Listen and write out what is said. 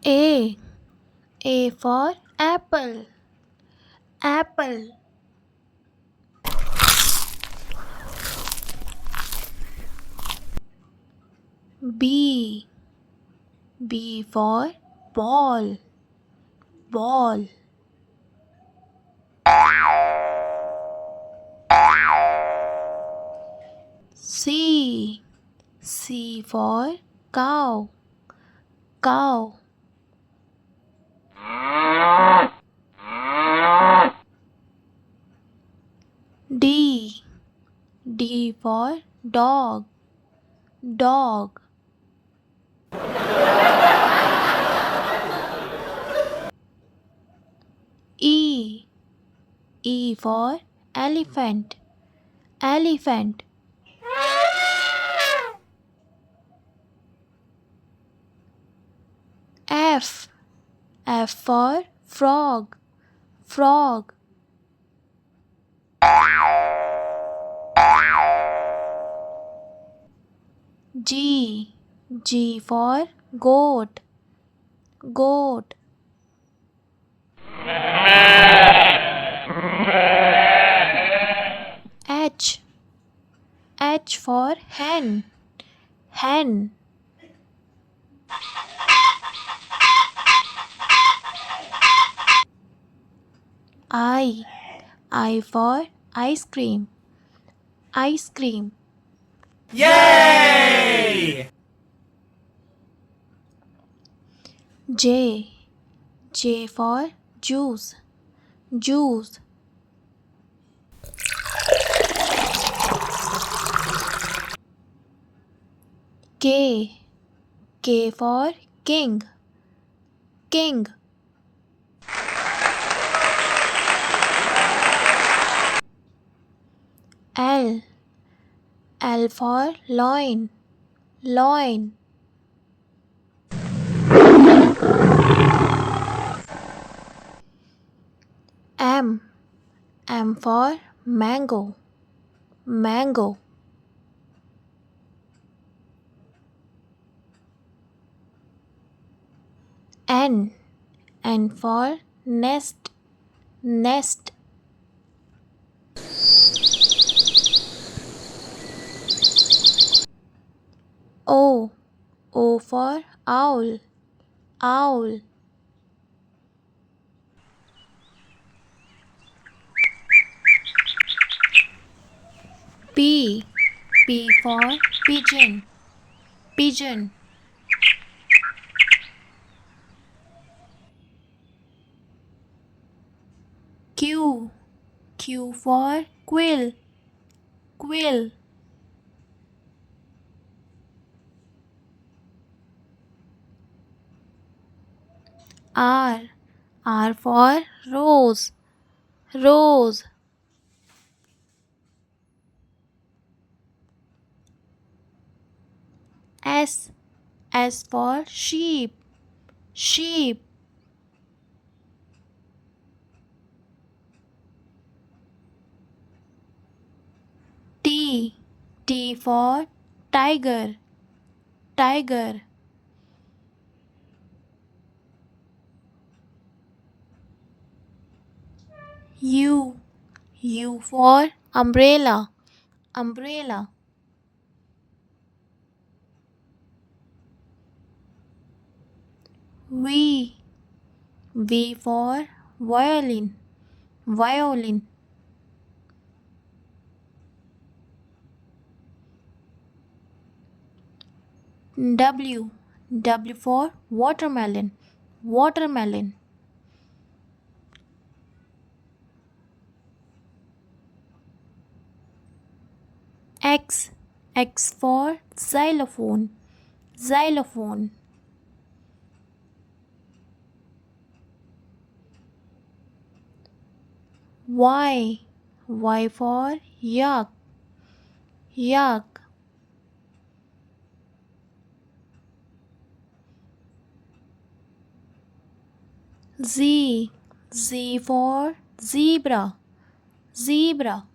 A. A for apple. Apple. B. B for ball. Ball. C. C for cow. Cow. D. D for dog. Dog. E. E for elephant. Elephant. F. F for frog. Frog. G. G for goat. Goat. H. H for hen. Hen. I. I for ice cream. Ice cream. Yay! J. J for juice. Juice. K. K for king. King. L. L for loin. Loin. M. M for mango. Mango. N. N for nest. Nest. O. O for owl. Owl. P. P for pigeon. Pigeon. Q. Q for quill. Quill. R. R for rose. Rose. S. S for sheep. Sheep. T. T for tiger. Tiger. U. U for umbrella. Umbrella. V. V for violin. Violin. W. W for watermelon. Watermelon. X. X for xylophone. Xylophone. Y. Y for yak. Yak. Z. Z for zebra. Zebra.